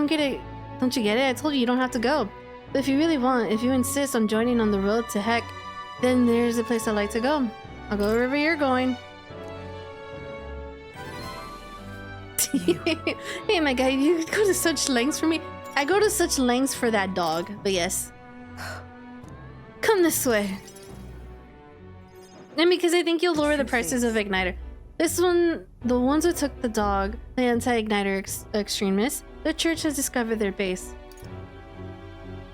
don't get it. Don't you get it? I told you you don't have to go. But if you really want, if you insist on joining on the road to heck, then there's a place I'd like to go. I'll go wherever you're going. Hey my guy, you go to such lengths for me. I go to such lengths for that dog, but yes. Come this way. And because I think you'll lower the prices of Igniter. This one, the ones who took the dog, the anti-Igniter extremists, the church has discovered their base.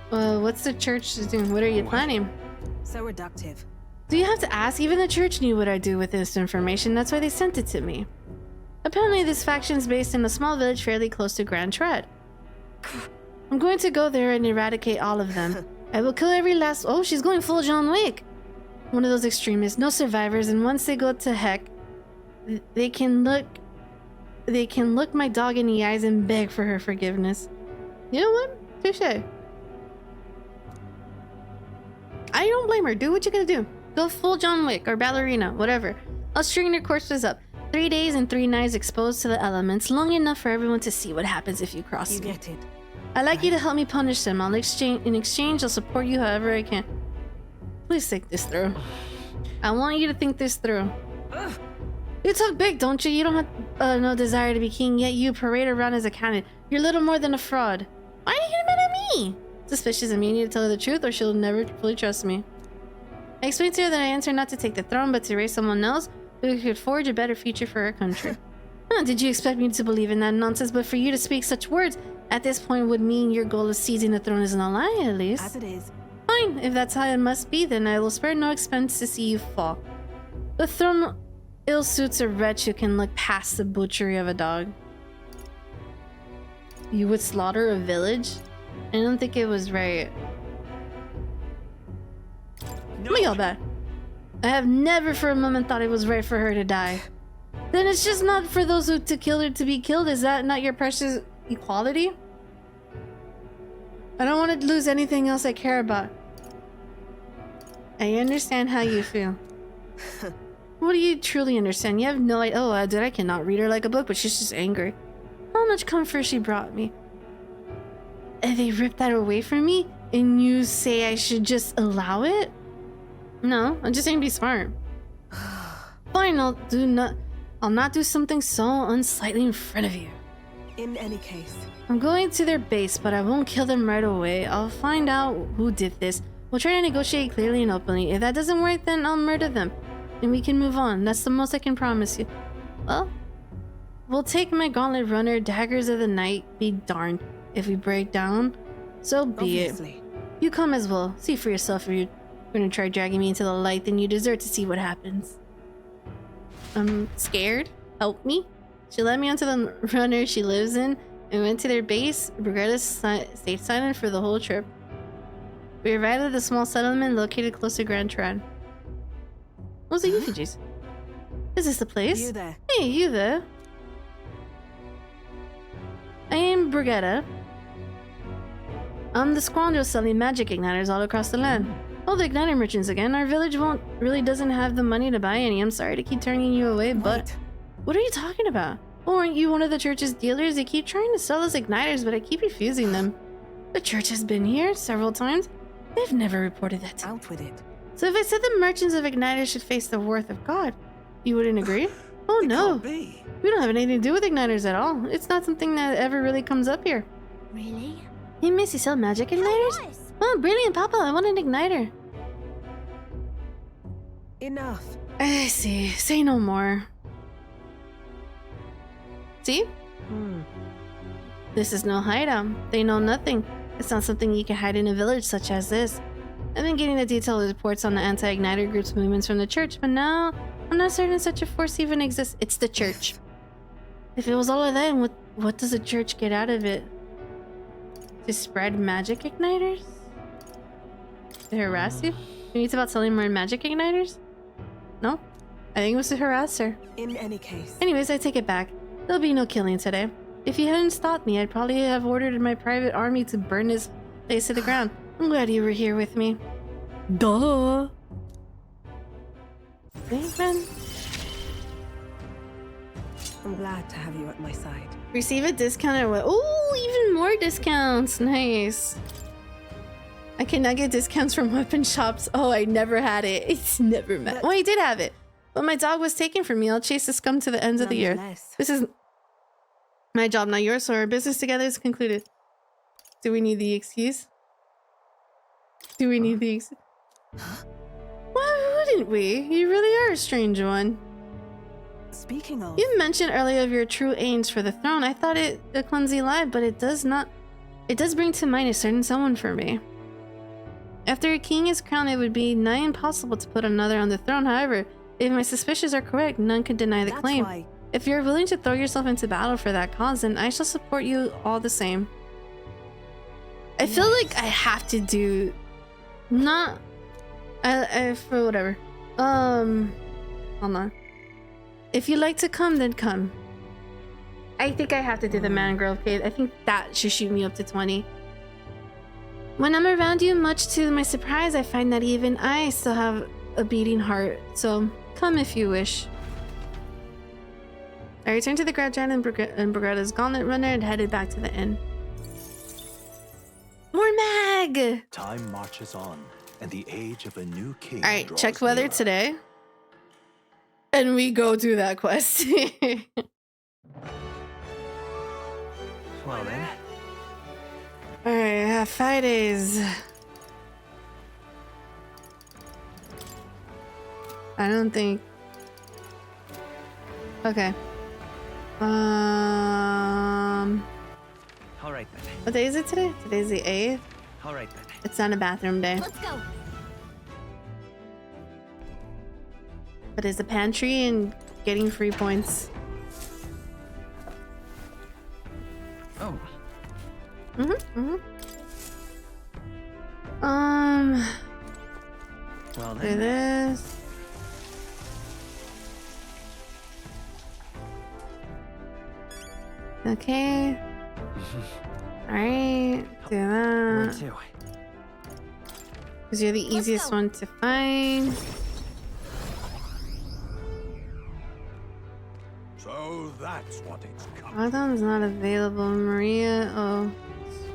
What's the church doing? What are you planning? So reductive. Do you have to ask? Even the church knew what I'd do with this information. That's why they sent it to me. Apparently, this faction is based in a small village fairly close to Grand Tread. I'm going to go there and eradicate all of them. I will kill every last... Oh, she's going full John Wick. One of those extremists. No survivors, and once they go to heck, they can look my dog in the eyes and beg for her forgiveness. You know what? Touché. I don't blame her. Do what you gotta do. Go full John Wick or ballerina, whatever. I'll string their corpses up. 3 days and 3 nights exposed to the elements, long enough for everyone to see what happens if you cross You me. get it. I'd like you to help me punish them. In exchange, I'll support you however I can. Please think this through. I want you to think this through. You talk big, don't you? You don't have no desire to be king, yet you parade around as a cannon. You're little more than a fraud. Why are you getting mad at me? Suspicious of me, you need to tell her the truth or she'll never fully trust me. I explained to her that I answered not to take the throne, but to raise someone else who could forge a better future for our country. Did you expect me to believe in that nonsense? But for you to speak such words at this point would mean your goal of seizing the throne isn't a lie, at least. As it is. Fine, if that's how it must be, then I will spare no expense to see you fall. The throne ill suits a wretch who can look past the butchery of a dog. You would slaughter a village? I don't think it was right. No. Look at that. I have never for a moment thought it was right for her to die. Then it's just not for those who to kill her to be killed. Is that not your precious equality? I don't want to lose anything else I care about. I understand how you feel. What do you truly understand? You have no idea. Oh, dude, I cannot read her like a book, but she's just angry. How much comfort she brought me. And they ripped that away from me? And you say I should just allow it? No, I'm just saying be smart. Fine, I'll not do something so unsightly in front of you. In any case. I'm going to their base, but I won't kill them right away. I'll find out who did this. We'll try to negotiate clearly and openly. If that doesn't work, then I'll murder them. And we can move on. That's the most I can promise you. Well, we'll take my gauntlet runner, daggers of the night. Be darned. If we break down, so be Obviously. it. You come as well. See for yourself if you're gonna try dragging me into the light, then you deserve to see what happens. I'm scared. Help me. She led me onto the runner she lives in and went to their base. Brigetta stayed silent for the whole trip. We arrived at the small settlement located close to Grand Tread. What's the euphrates? Is this the place? You there. Hey, you there. I am Brigetta. I'm the scoundrel selling magic igniters all across the land. Oh, the igniter merchants again. Our village really doesn't have the money to buy any. I'm sorry to keep turning you away, but... Wait. What are you talking about? Oh, aren't you one of the church's dealers? They keep trying to sell us igniters, but I keep refusing them. The church has been here several times. They've never reported that to me. Out with it. So if I said the merchants of igniters should face the wrath of God, you wouldn't agree? Oh no. Can't be. We don't have anything to do with igniters at all. It's not something that ever really comes up here. Really? Hey, miss, you sell magic igniters? Nice. Oh, brilliant, Papa. I want an igniter. Enough. I see. Say no more. See? This is no hideout. They know nothing. It's not something you can hide in a village such as this. I've been getting the detailed reports on the anti-igniter group's movements from the church, but now I'm not certain such a force even exists. It's the church. If it was all of that, what does the church get out of it? To spread magic igniters? To harass you? Maybe it's about selling more magic igniters? No? I think it was to harass her. In any case. Anyways, I take it back. There'll be no killing today. If you hadn't stopped me, I'd probably have ordered my private army to burn this place to the ground. I'm glad you were here with me. Duh! Thanks, man. I'm glad to have you at my side. Receive a discount or what? Oh, even more discounts. Nice. I cannot get discounts from weapon shops. Oh, I never had it. It's never met. Well, I did have it. But my dog was taken from me. I'll chase the scum to the ends of the earth. This is my job, not yours, so our business together is concluded. Do we need the excuse? Do we need the excuse? Why wouldn't we? You really are a strange one. Speaking of... You mentioned earlier of your true aims for the throne. I thought it a clumsy lie, but it does not... It does bring to mind a certain someone for me. After a king is crowned, it would be nigh impossible to put another on the throne. However, if my suspicions are correct, none could deny the claim. Why... If you're willing to throw yourself into battle for that cause, then I shall support you all the same. I feel like I have to do... Not... for whatever. Hold on. If you like to come, then come. I think I have to do the mangrove cave. I think that should shoot me up to 20. When I'm around you, much to my surprise, I find that even I still have a beating heart. So, come if you wish. I returned to the Grandstand and Brigada's Gauntlet Runner and headed back to the inn. More mag! Time marches on, and the age of a new king. Alright, check draws weather near. today. And we go do that quest. Well then. Alright, I have 5 days. I don't think... Okay. Alright then. What day is it today? Today's the 8th. Alright then. It's not a bathroom day. Let's go. But it's a pantry and getting free points. Oh. Well Do then. this. Okay. Alright, do Where that. to? Because you're the easiest one to find. So that's what it's come. Adam's not available. Maria, oh,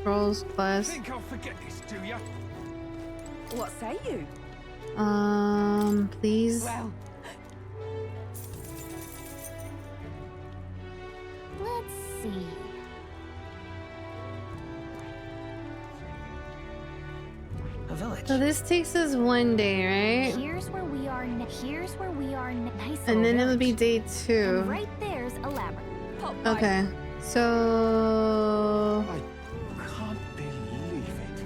Strohl's quest. Think I'll forget this, do ya? What say you? Please. Well, Let's see. A village. So this takes us 1 day, right? Here's where we are. Here's where we are. Nice. And then little it'll be day village. 2. And right there's a labyrinth. pop by. Okay. So I can't believe it.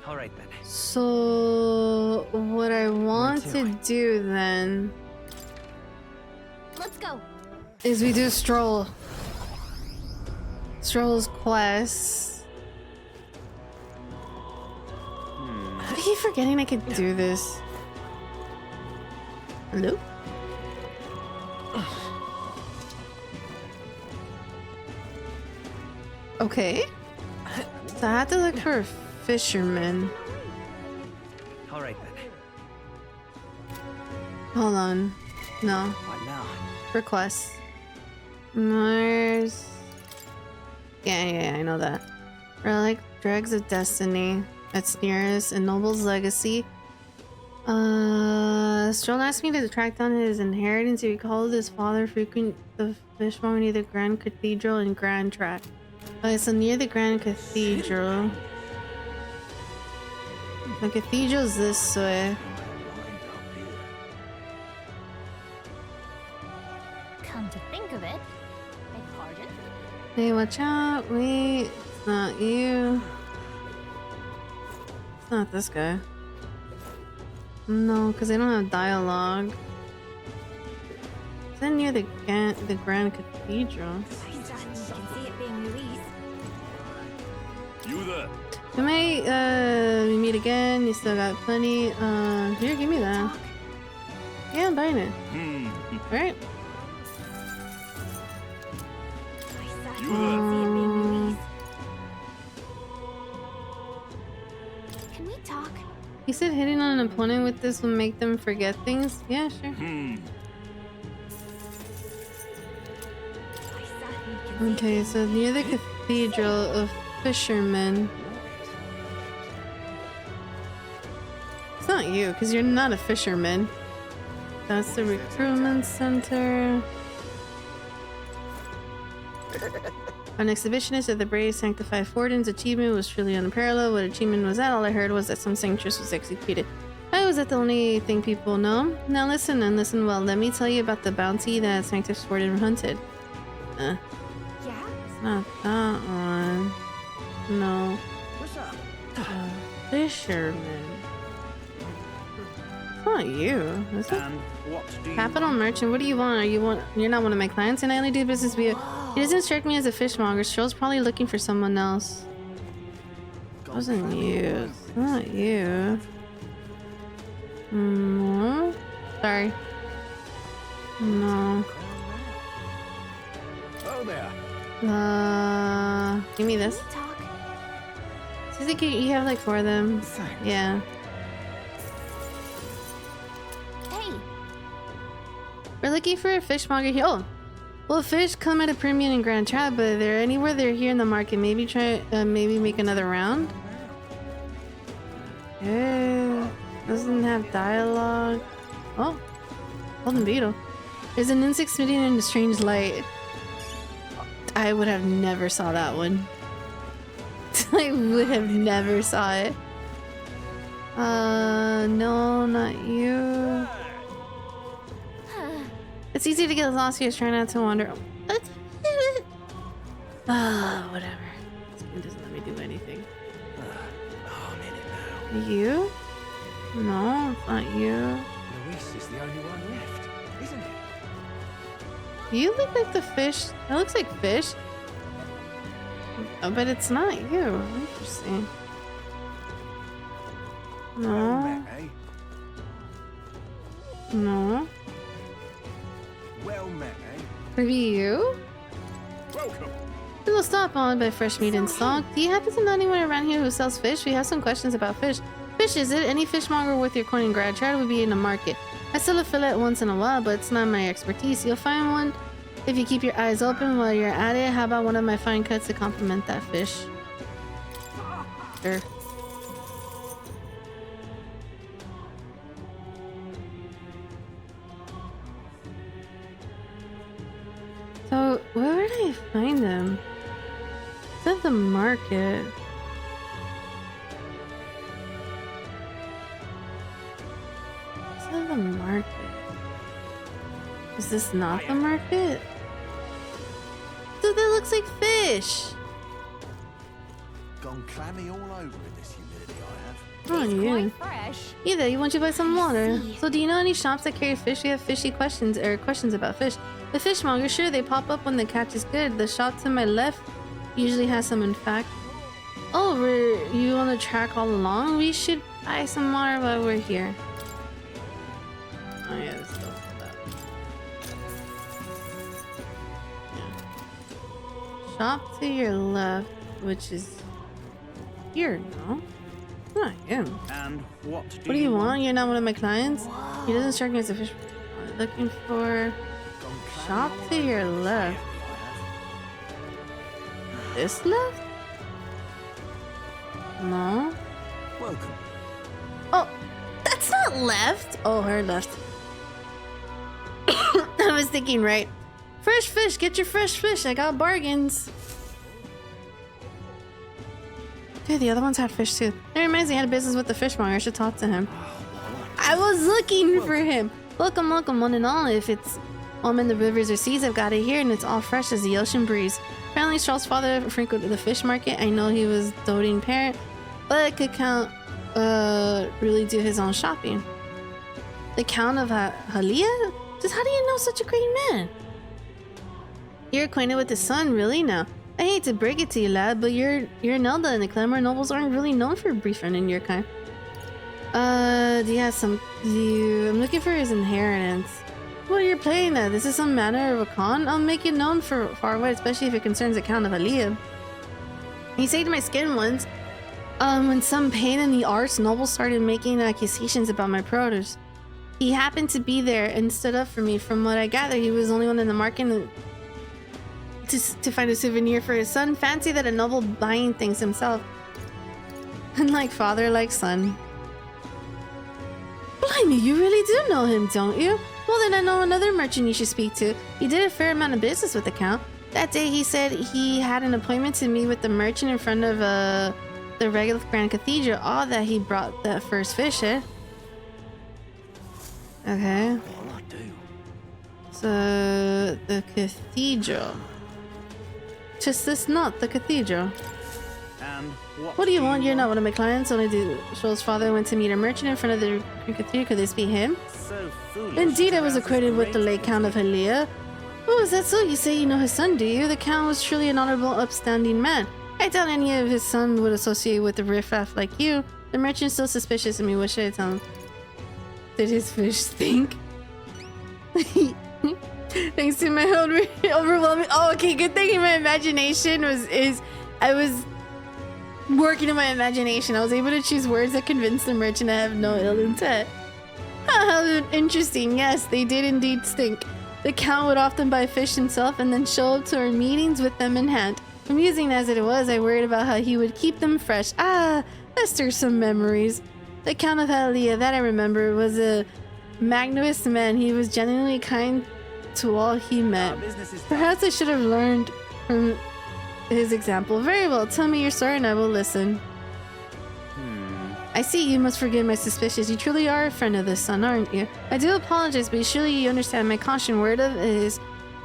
Alright then. So what I want to? to do then Let's go. is we do Strohl's quest. I keep forgetting I could do this. Hello? Okay. So I have to look for a fisherman. Alright then. Hold on. No. What now? Requests. Mars. Yeah, I know that. Relic, Dregs of Destiny. That's nearest. And Noble's Legacy. Strohl asked me to track down his inheritance. He recalled his father frequent the fishmonger near the Grand Cathedral and Grand Track. Okay, so near the Grand Cathedral. The cathedral's this way. Come to think of it, beg pardon. Hey, watch out. Wait, it's not you. It's not this guy. No, because they don't have dialogue. Is that near the Grand Cathedral? You can see it being released. You there? We might meet again. You still got plenty. Here, give me that. Talk. Yeah, I'm buying it. Alright. You You there? can see it being released. Can we talk? He said hitting on an opponent with this will make them forget things. Yeah, sure. Okay, so near the Cathedral of Fishermen. It's not you, because you're not a fisherman. That's the recruitment center. An exhibitionist at the Brave Sanctified Fortin's achievement was truly unparalleled. What achievement was that? All I heard was that some sanctress was executed. Why was that the only thing people know? Now listen and listen well. Let me tell you about the bounty that Sanctus Fortin hunted. Yeah? It's not that one. No. What's up? Fisherman. It's not you, is it? And what do you Capital merchant, what do you want? You're not one of my clients, and I only do business via. He doesn't strike me as a fishmonger. Strohl's probably looking for someone else. It wasn't you. It's not you. No. Sorry. No. Oh there. Give me this. Talk. Seems like you have like 4 of them. Thanks. Yeah. Hey, We're looking for a fishmonger here. Oh! Well, fish come at a premium in Grand Trap, but if they're anywhere they're here in the market. Maybe try, maybe make another round. Doesn't have dialogue. Oh, golden beetle. There's an insect smitting in a strange light. I would have never saw that one. I would have never saw it. No, not you. It's easy to get lost here. Try not to wander. Whatever. This game doesn't let me do anything. Oh, I'm in it now. You? No, it's not you. Luis is the only one left, isn't it? You look like the fish. It looks like fish. Oh, but it's not you. Interesting. Well No. met, eh? No. Well met, eh? Maybe you? Welcome. A little stop on by fresh meat and stock. Do you happen to know anyone around here who sells fish? We have some questions about fish. Fish, is it? Any fishmonger worth your coin in Grand Trap would be in the market. I sell a fillet once in a while, but it's not my expertise. You'll find one if you keep your eyes open while you're at it. How about one of my fine cuts to complement that fish? Sure. So, where would I find them? It's at the market. It's at the market. Is this not the market? Dude, that looks like fish! Gone clammy all over in this humidity I have. Oh, yeah. quite fresh. Either you want to buy some water. So do you know any shops that carry fish? We have fishy questions or questions about fish. The fishmonger, sure, they pop up when the catch is good. The shop to my left usually has some, in fact. Oh, you on the track all along? We should buy some water while we're here. Oh yeah, this stuff for that. Yeah. Shop to your left, which is here, no? Not him. And what What do you want? You're not one of my clients? He doesn't strike me as a fish. Looking for... Shop to your left. This left? No. Welcome. Oh, that's not left. Oh, her left. I was thinking right. Fresh fish, get your fresh fish. I got bargains. Dude, the other ones had fish too. It reminds me I had a business with the fishmonger. I should talk to him. I was looking for him. Welcome, welcome, one and all. If it's I'm in the rivers or seas, I've got it here, and it's all fresh as the ocean breeze. Apparently, Strohl's father frequented the fish market. I know he was doting parent, but could Count really do his own shopping. The Count of Halia? Just how do you know such a great man? You're acquainted with his son, really? Now, I hate to break it to you, lad, but you're Nelda, and the Clamor nobles aren't really known for a brief friend in your kind. Do you have some? I'm looking for his inheritance. Well, you're playing that. This is some manner of a con. I'll make it known for far away, especially if it concerns the Count of Aliyah. He saved my skin once. When some pain in the arse, nobles started making accusations about my produce. He happened to be there and stood up for me. From what I gather, he was the only one in the market. to find a souvenir for his son. Fancy that a noble buying things himself. Unlike father, like son. Blimey, you really do know him, don't you? Well, then I know another merchant you should speak to. He did a fair amount of business with the Count. That day he said he had an appointment to meet with the merchant in front of the regular Grand Cathedral. Odd that he brought that first fish, eh? Okay. What'll I do? So, the cathedral. Just this not the cathedral. And What do you want? You're not one of my clients. Only the Strohl's father went to meet a merchant in front of the cathedral. Could this be him? So foolish. Indeed, I was acquainted with the late Count of Halia. Oh, is that so? You say you know his son, do you? The Count was truly an honorable, upstanding man. I doubt any of his son would associate with the riffraff like you. The merchant's still suspicious of me. What should I tell him? Did his fish stink? Thanks to my overwhelming... Oh, okay, good thing my imagination I was working in my imagination. I was able to choose words that convince the merchant I have no ill intent. How interesting. Yes, they did indeed stink. The Count would often buy fish himself and then show up to our meetings with them in hand. Amusing as it was, I worried about how he would keep them fresh. Ah, that stirs some memories. The Count of Halia, that I remember, was a magnanimous man. He was genuinely kind to all he met. Perhaps I should have learned from his example. Very well, tell me your story and I will listen. I see, you must forgive my suspicions. You truly are a friend of this son, aren't you? I do apologize, but surely you understand my caution. Word of his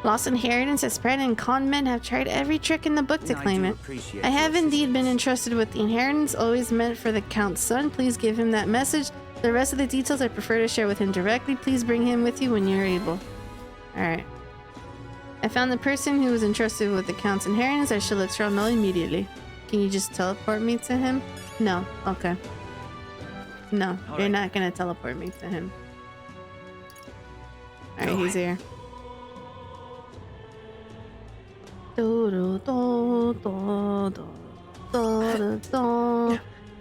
lost inheritance has spread, and con men have tried every trick in the book to claim it. I have indeed been entrusted with the inheritance, always meant for the Count's son. Please give him that message. The rest of the details I prefer to share with him directly. Please bring him with you when you're able. Alright. I found the person who was entrusted with the Count's inheritance. I shall let Strohl know immediately. Can you just teleport me to him? No. Okay. No, you're not gonna teleport me to him. Alright, he's here.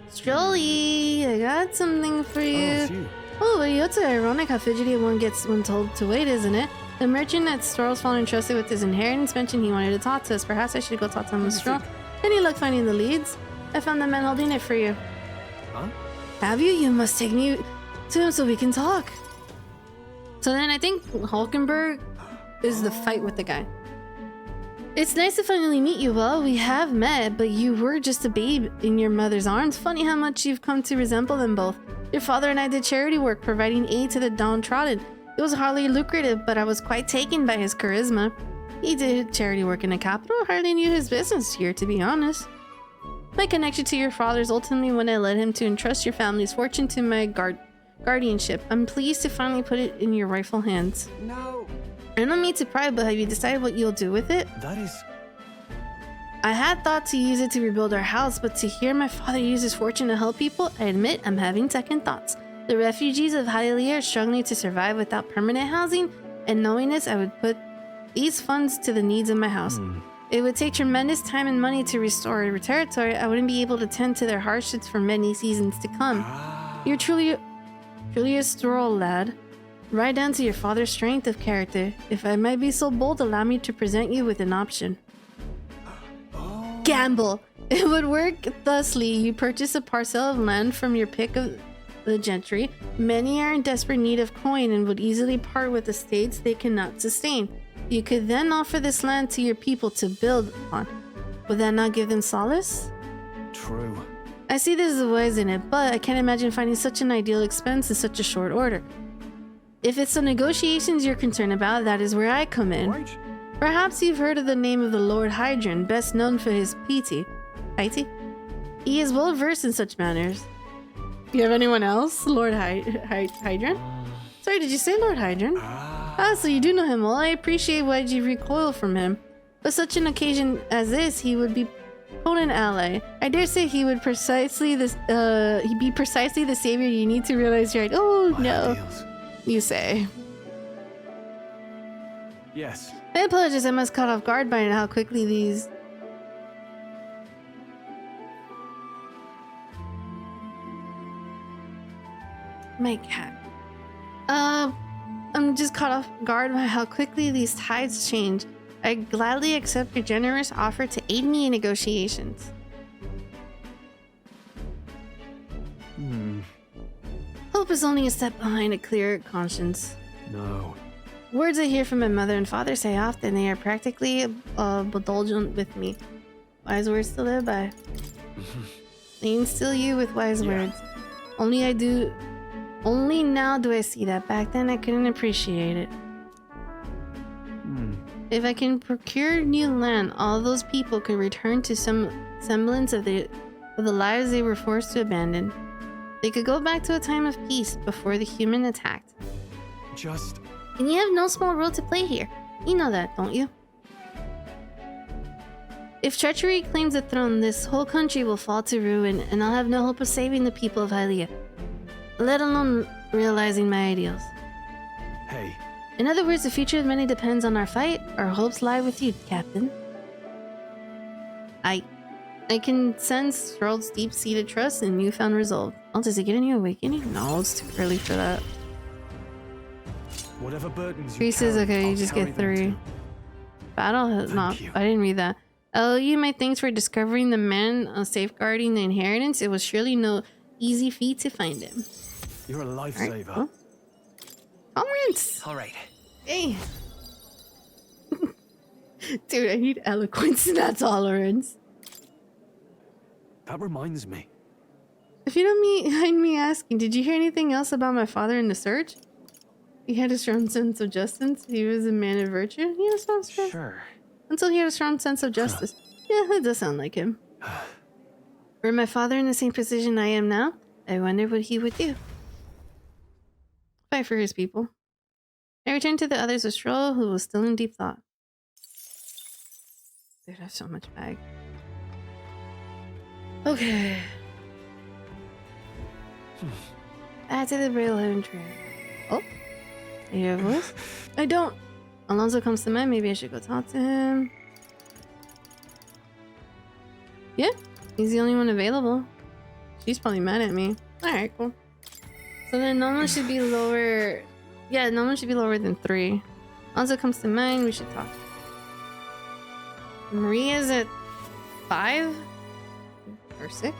Strolly, I got something for you. Oh, it's ironic how fidgety one gets when told to wait, isn't it? The merchant at Strohl's fallen entrusted with his inheritance mentioned he wanted to talk to us. Perhaps I should go talk to him with Strohl. Any luck finding the leads? I found the man holding it for you. Huh? Have you? You must take me to him so we can talk. So then I think Hulkenberg is the fight with the guy. It's nice to finally meet you. Well, we have met, but you were just a babe in your mother's arms. Funny how much you've come to resemble them both. Your father and I did charity work, providing aid to the downtrodden. It was hardly lucrative, but I was quite taken by his charisma. He did charity work in the capital. Hardly knew his business here, to be honest. My connection to your father is ultimately when I led him to entrust your family's fortune to my guardianship. I'm pleased to finally put it in your rightful hands. No. I don't mean to pry, but have you decided what you'll do with it? That is... I had thought to use it to rebuild our house, but to hear my father use his fortune to help people, I admit I'm having second thoughts. The refugees of Hylia are struggling to survive without permanent housing, and knowing this, I would put these funds to the needs of my house. It would take tremendous time and money to restore a territory. I wouldn't be able to tend to their hardships for many seasons to come. You're truly a Strohl, lad. Right down to your father's strength of character. If I might be so bold, allow me to present you with an option. Gamble! It would work thusly. You purchase a parcel of land from your pick of the gentry. Many are in desperate need of coin and would easily part with estates they cannot sustain. You could then offer this land to your people to build on. Would that not give them solace? True. I see there's a ways in it, but I can't imagine finding such an ideal expense in such a short order. If it's the negotiations you're concerned about, that is where I come in. Right. Perhaps you've heard of the name of the Lord Hydron, best known for his piety. Piety? He is well versed in such matters. You have anyone else? Lord Hydron? Sorry, did you say Lord Hydron? Ah, so you do know him well. I appreciate why you recoil from him. But such an occasion as this, he would be potent ally. I dare say he would precisely this he'd be precisely the savior you need to realize you're right. Oh no. Deals. You say. Yes. I apologize, I must caught off guard by how quickly these... My cat. I'm just caught off guard by how quickly these tides change. I gladly accept your generous offer to aid me in negotiations. Hope is only a step behind a clear conscience. No. Words I hear from my mother and father say often, they are practically indulgent with me. Wise words to live by. They instill you with wise words. Only now do I see that. Back then I couldn't appreciate it. If I can procure new land, all those people could return to some semblance of the lives they were forced to abandon. They could go back to a time of peace before the human attacked. And you have no small role to play here. You know that, don't you? If treachery claims the throne, this whole country will fall to ruin, and I'll have no hope of saving the people of Hylia, let alone realizing my ideals. Hey. In other words, the future of many depends on our fight. Our hopes lie with you, Captain. I can sense Strohl's deep-seated trust and newfound resolve. Oh, does he get any awakening? No, it's too early for that. Whatever burdens you Priest is carry, okay, you I'll just carry get them 3. too. Battle has not. I didn't read that. Oh, you my thanks for discovering the man safeguarding the inheritance. It was surely no easy feat to find him. You're a lifesaver. Right, cool. Tolerance. All right. Hey. Dude, I need eloquence, not tolerance. That reminds me. If you don't mind me asking, did you hear anything else about my father in the search? He had a strong sense of justice. He was a man of virtue. He was strong. Sure. Until he had a strong sense of justice. Yeah, that does sound like him. Were my father in the same position I am now, I wonder what he would do. Fight for his people. I returned to the others with Strohl, who was still in deep thought. Dude, I have so much bag. Okay. Back to the Brailleheaven train. Oh, I hear a voice. I don't. Alonso comes to mind. Maybe I should go talk to him. Yeah, he's the only one available. She's probably mad at me. Alright, cool. So then no one should be lower. Yeah, no one should be lower than 3. Alonso comes to mind. We should talk. Maria's at 5 or 6.